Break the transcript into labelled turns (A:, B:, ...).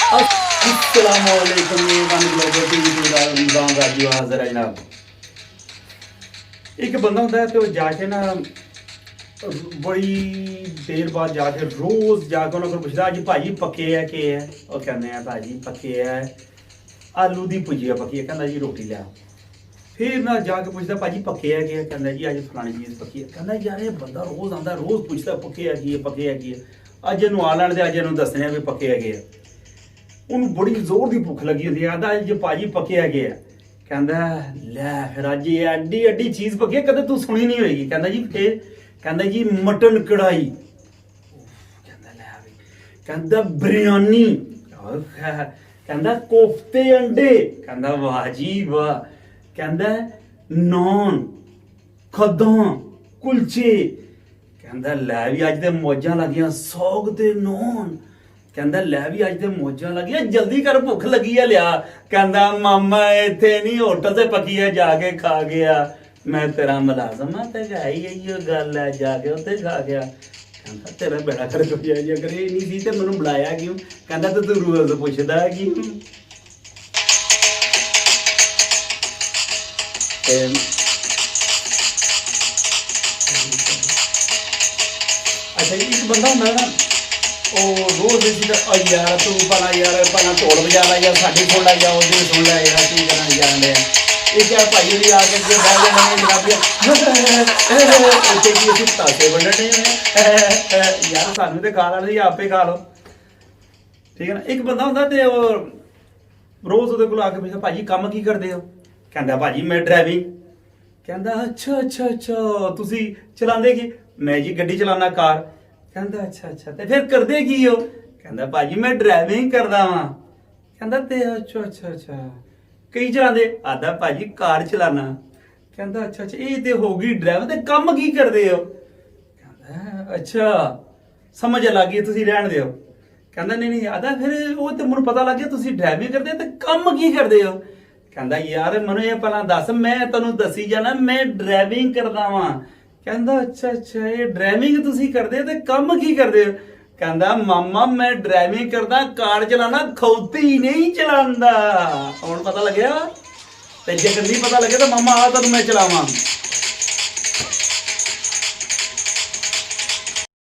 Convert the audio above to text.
A: अस्सलामुअलैकुम निज़ाम राजी हाज़िर है जनाब। एक बंदा होता है तो जाके ना बड़ी देर बाद जाके रोज़ जाके उन्होंने पूछता जी भाजी पक्के है के है और कहते हैं भाजी पक्के है आलू की भुजिया पक्की है कहना जी रोटी लिया। फिर ना जाके पूछता भाजी पक्के है कि कहना जी अज फलानी चीज़ पक्की है कहना यार ये बंदा रोज़ आता रोज़ पूछता पक्के है कि पक्के है कि अज इनू आ लैन दे अज इनू दसने भी पक्के है। ਉਹਨੂੰ ਬੜੀ ਜ਼ੋਰ ਦੀ ਭੁੱਖ ਲੱਗੀ ਹੁੰਦੀ ਹੈ ਆਂਦਾ ਜੇ ਭਾਜੀ ਪੱਕੇ ਹੈਗੇ ਆ ਕਹਿੰਦਾ ਲੈ ਫਿਰ ਅੱਜ ਇਹ ਐਡੀ ਐਡੀ ਚੀਜ਼ ਪੱਕੀ ਕਦੇ ਤੂੰ ਸੁਣੀ ਨਹੀਂ ਹੋਏਗੀ ਕਹਿੰਦਾ ਜੀ ਫਿਰ ਕਹਿੰਦਾ ਜੀ ਮਟਨ ਕੜਾਈ ਕਹਿੰਦਾ ਲੈ ਵੀ ਕਹਿੰਦਾ ਬਿਰਿਆਨੀ ਕਹਿੰਦਾ ਕੋਫਤੇ ਅੰਡੇ ਕਹਿੰਦਾ ਵਾਹ ਜੀ ਵਾਹ ਕਹਿੰਦਾ ਨਾਨ ਖੱਦਾਂ ਕੁਲਚੇ ਕਹਿੰਦਾ ਲੈ ਵੀ ਅੱਜ ਤੇ ਮੌਜਾਂ ਲੱਗੀਆਂ ਸੌਗ ਤੇ ਨਾਨ ਕਹਿੰਦਾ ਲੈ ਵੀ ਅੱਜ ਤੇ ਮੌਜਾਂ ਲੱਗੀਆਂ ਜਲਦੀ ਕਰ ਭੁੱਖ ਲੱਗੀ ਆ ਲਿਆ ਕਹਿੰਦਾ ਮਾਮਾ ਇੱਥੇ ਨਹੀਂ ਹੋਟਲ ਤੇ ਪੱਕੀ ਆ ਜਾ ਕੇ ਖਾ ਗਿਆ ਮੈਂ ਤੇਰਾ ਮੁਲਾਜ਼ਮ ਆ ਤੇ ਗਾਈ ਇਹੋ ਗੱਲ ਹੈ ਜਾ ਕੇ ਉੱਥੇ ਖਾ ਗਿਆ ਕਹਿੰਦਾ ਤੇਰਾ ਬੇੜਾ ਕਰ ਕੋਈ ਆ ਜੇ ਕਰੇ ਨਹੀਂ ਸੀ ਤੇ ਮੈਨੂੰ ਬੁਲਾਇਆ ਕਿਉਂ ਕਹਿੰਦਾ ਤੂੰ ਰੋਜ਼ ਪੁੱਛਦਾ ਕਿਉਂ ਅੱਛਾ ਇੱਕ ਬੰਦਾ ਹੁੰਦਾ ਨਾ ਉਹ ਰੋਜ਼ ਯਾਰ ਤੂੰ ਪਹਿਲਾਂ ਢੋਲ ਵਜਾ ਲਾ ਯਾਰ ਸਾਡੀ ਸੁਣ ਲੈ ਜਾ ਉਹਦੀ ਸੁਣ ਲੈ ਯਾਰ ਕੀ ਕਰਨ ਜਾਣ ਡਿਆ ਇਹ ਕਿਆ ਭਾਈ ਉਹਦੀ ਆ ਕੇ ਜੇ ਬਹਿ ਜਾਂਦੇ ਜਨਾਬੀਆਂ ਇੱਥੇ ਕੀ ਅਸੀਂ ਤਾਸੇ ਵੰਡਣੇ ਯਾਰ ਸਾਨੂੰ ਤੇ ਖਾ ਲੈਣ ਆਪੇ ਖਾ ਲਓ ਠੀਕ ਹੈ ਨਾ। ਇੱਕ ਬੰਦਾ ਹੁੰਦਾ ਤੇ ਉਹ ਰੋਜ਼ ਉਹਦੇ ਕੋਲ ਆ ਕੇ ਪੁੱਛਦਾ ਭਾਜੀ ਕੰਮ ਕੀ ਕਰਦੇ ਹੋ ਕਹਿੰਦਾ ਭਾਜੀ ਮੈਂ ਡਰਾਈਵਿੰਗ ਕਹਿੰਦਾ ਅੱਛਾ ਤੁਸੀਂ ਚਲਾਉਂਦੇ ਕੀ ਮੈਂ ਜੀ ਗੱਡੀ ਚਲਾਉਣਾ ਕਾਰ ਕਹਿੰਦਾ ਅੱਛਾ ਤੇ ਫਿਰ ਕਰਦੇ ਕੀ ਹੋ ਕਹਿੰਦਾ ਭਾਜੀ ਮੈਂ ਡਰਾਈਵਿੰਗ ਕਰਦਾ ਵਾਂ ਕਹਿੰਦਾ ਤੇ ਅੱਛਾ ਕਈ ਚਲਾਉਂਦੇ ਆਦਾ ਭਾਜੀ ਕਾਰ ਚਲਾਣਾ ਕਹਿੰਦਾ ਅੱਛਾ ਇਹ ਤੇ ਹੋ ਗਈ ਡਰਾਈਵਰ ਤੇ ਕੰਮ ਕੀ ਕਰਦੇ ਹੋ ਕਹਿੰਦਾ ਅੱਛਾ ਸਮਝ ਲੱਗ ਗਈ ਤੁਸੀਂ ਰਹਿਣ ਦਿਓ ਕਹਿੰਦਾ ਨਹੀਂ ਆਦਾ ਫਿਰ ਉਹ ਤੇ ਮੈਨੂੰ ਪਤਾ ਲੱਗ ਗਿਆ ਤੁਸੀਂ ਡਰਾਈਵਿੰਗ ਕਰਦੇ ਤੇ ਕੰਮ ਕੀ ਕਰਦੇ ਹੋ ਕਹਿੰਦਾ ਯਾਰ ਮੈਨੂੰ ਇਹ ਪਹਿਲਾਂ ਦੱਸ ਮੈਂ ਤੈਨੂੰ ਦੱਸੀ ਜਾਣਾ ਮੈਂ ਡਰਾਈਵਿੰਗ ਕਰਦਾ ਵਾਂ ਕਹਿੰਦਾ ਅੱਛਾ ਇਹ ਡਰਾਈਵਿੰਗ ਤੁਸੀਂ ਕਰਦੇ ਤੇ ਕੰਮ ਕੀ ਕਰਦੇ ਹੋ ਕਹਿੰਦਾ ਮਾਮਾ ਮੈਂ ਡਰਾਈਵਿੰਗ ਕਰਦਾ ਕਾਰ ਚਲਾਣਾ ਖੌਤੀ ਨਹੀਂ ਚਲਾਉਂਦਾ ਹੁਣ ਪਤਾ ਲੱਗਿਆ ਤੇ ਜੇ ਨਹੀਂ ਪਤਾ ਲੱਗਿਆ ਤਾਂ ਮਾਮਾ ਆ ਤੈਨੂੰ ਮੈਂ ਚਲਾਵਾਂ